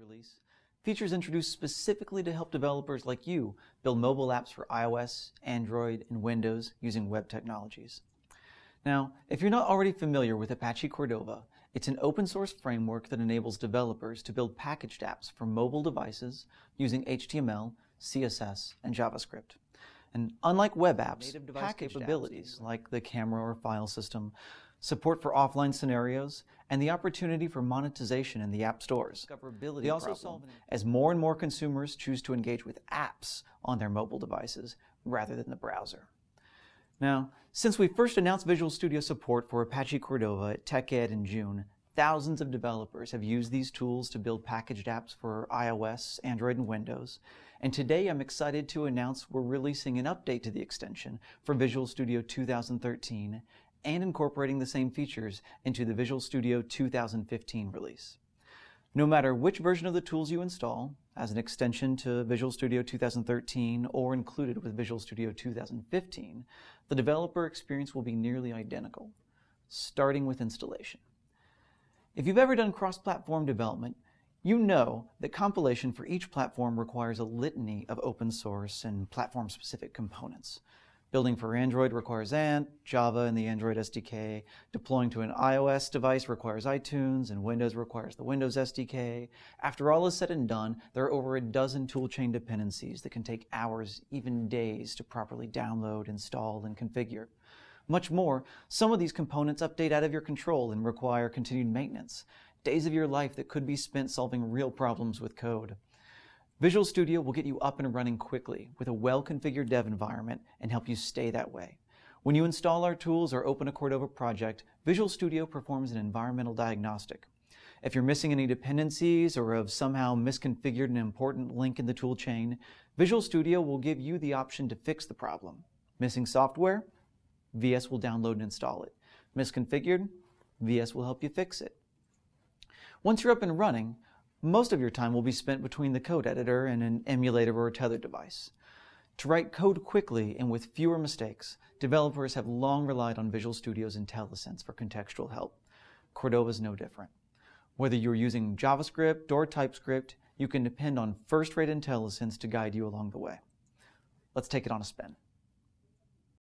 release, features introduced specifically to help developers like you build mobile apps for iOS, Android, and Windows using web technologies. Now, if you're not already familiar with Apache Cordova, it's an open source framework that enables developers to build packaged apps for mobile devices using HTML, CSS, and JavaScript. And unlike web apps, packaged capabilities like the camera or file system, support for offline scenarios, and the opportunity for monetization in the app stores. They also solve as more and more consumers choose to engage with apps on their mobile devices rather than the browser. Now, since we first announced Visual Studio support for Apache Cordova at TechEd in June, thousands of developers have used these tools to build packaged apps for iOS, Android, and Windows. And today I'm excited to announce we're releasing an update to the extension for Visual Studio 2013 and incorporating the same features into the Visual Studio 2015 release. No matter which version of the tools you install, as an extension to Visual Studio 2013 or included with Visual Studio 2015, the developer experience will be nearly identical, starting with installation. If you've ever done cross-platform development, you know that compilation for each platform requires a litany of open source and platform-specific components. Building for Android requires Ant, Java and the Android SDK. Deploying to an iOS device requires iTunes, and Windows requires the Windows SDK. After all is said and done, there are over a dozen toolchain dependencies that can take hours, even days, to properly download, install, and configure. Much more, some of these components update out of your control and require continued maintenance. Days of your life that could be spent solving real problems with code. Visual Studio will get you up and running quickly with a well-configured dev environment and help you stay that way. When you install our tools or open a Cordova project, Visual Studio performs an environmental diagnostic. If you're missing any dependencies or have somehow misconfigured an important link in the tool chain, Visual Studio will give you the option to fix the problem. Missing software? VS will download and install it. Misconfigured? VS will help you fix it. Once you're up and running, most of your time will be spent between the code editor and an emulator or a tethered device. To write code quickly and with fewer mistakes, developers have long relied on Visual Studio's IntelliSense for contextual help. Cordova is no different. Whether you're using JavaScript or TypeScript, you can depend on first-rate IntelliSense to guide you along the way. Let's take it on a spin.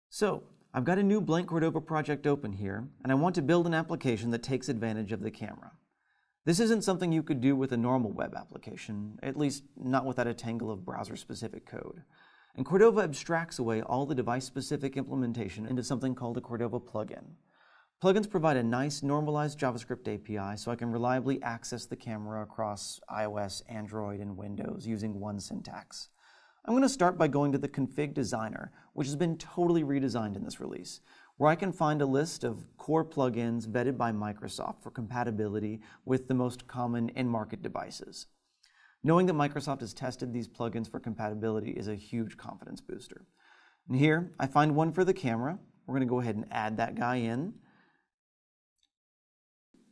So, I've got a new blank Cordova project open here, and I want to build an application that takes advantage of the camera. This isn't something you could do with a normal web application, at least not without a tangle of browser-specific code. And Cordova abstracts away all the device-specific implementation into something called a Cordova plugin. Plugins provide a nice normalized JavaScript API so I can reliably access the camera across iOS, Android, and Windows using one syntax. I'm going to start by going to the config designer, which has been totally redesigned in this release, where I can find a list of core plugins vetted by Microsoft for compatibility with the most common in-market devices. Knowing that Microsoft has tested these plugins for compatibility is a huge confidence booster. And here, I find one for the camera. We're going to go ahead and add that guy in.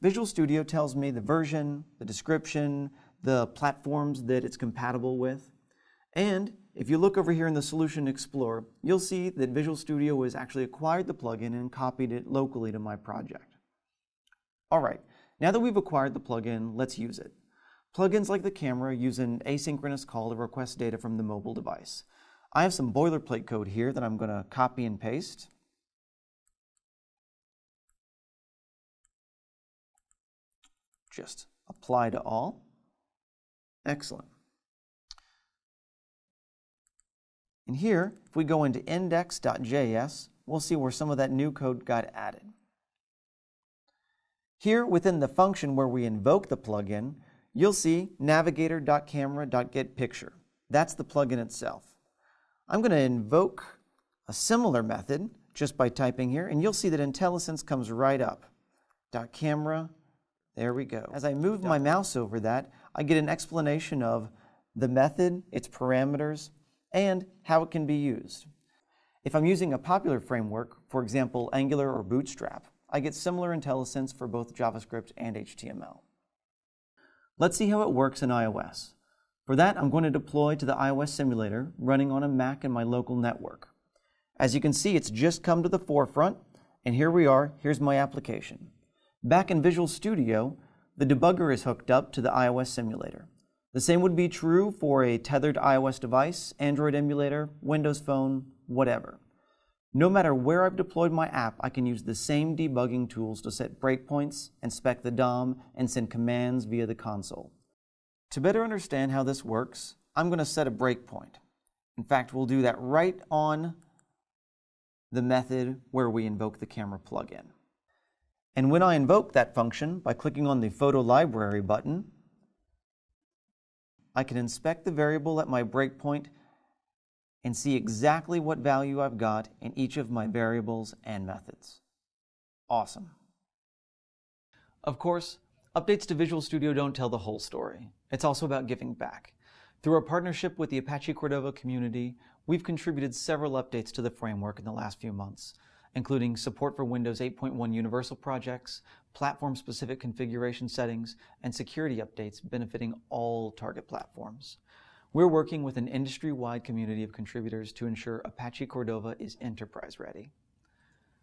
Visual Studio tells me the version, the description, the platforms that it's compatible with. And if you look over here in the Solution Explorer, you'll see that Visual Studio has actually acquired the plugin and copied it locally to my project. All right, now that we've acquired the plugin, let's use it. Plugins like the camera use an asynchronous call to request data from the mobile device. I have some boilerplate code here that I'm going to copy and paste. Just apply to all. Excellent. And here, if we go into index.js, we'll see where some of that new code got added. Here, within the function where we invoke the plugin, you'll see navigator.camera.getPicture. That's the plugin itself. I'm going to invoke a similar method just by typing here, and you'll see that IntelliSense comes right up. .camera, there we go. As I move my mouse over that, I get an explanation of the method, its parameters, and how it can be used. If I'm using a popular framework, for example, Angular or Bootstrap, I get similar IntelliSense for both JavaScript and HTML. Let's see how it works in iOS. For that, I'm going to deploy to the iOS simulator running on a Mac in my local network. As you can see, it's just come to the forefront, and here we are, here's my application. Back in Visual Studio, the debugger is hooked up to the iOS simulator. The same would be true for a tethered iOS device, Android emulator, Windows Phone, whatever. No matter where I've deployed my app, I can use the same debugging tools to set breakpoints, inspect the DOM, and send commands via the console. To better understand how this works, I'm going to set a breakpoint. In fact, we'll do that right on the method where we invoke the camera plugin. And when I invoke that function by clicking on the Photo Library button, I can inspect the variable at my breakpoint and see exactly what value I've got in each of my variables and methods. Awesome. Of course, updates to Visual Studio don't tell the whole story. It's also about giving back. Through our partnership with the Apache Cordova community, we've contributed several updates to the framework in the last few months, including support for Windows 8.1 Universal projects, platform-specific configuration settings, and security updates benefiting all target platforms. We're working with an industry-wide community of contributors to ensure Apache Cordova is enterprise-ready.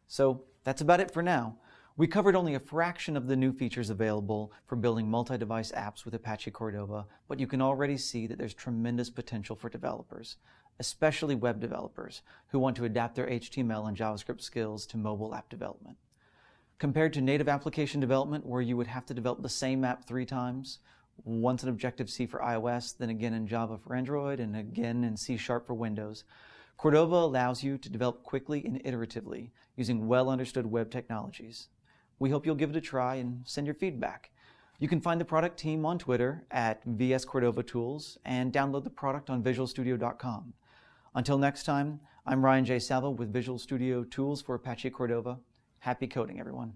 So that's about it for now. We covered only a fraction of the new features available for building multi-device apps with Apache Cordova, but you can already see that there's tremendous potential for developers, especially web developers who want to adapt their HTML and JavaScript skills to mobile app development. Compared to native application development, where you would have to develop the same app 3 times, once in Objective-C for iOS, then again in Java for Android, and again in C# for Windows, Cordova allows you to develop quickly and iteratively using well-understood web technologies. We hope you'll give it a try and send your feedback. You can find the product team on Twitter at VSCordovaTools and download the product on visualstudio.com. Until next time, I'm Ryan J. Salvo with Visual Studio Tools for Apache Cordova. Happy coding, everyone.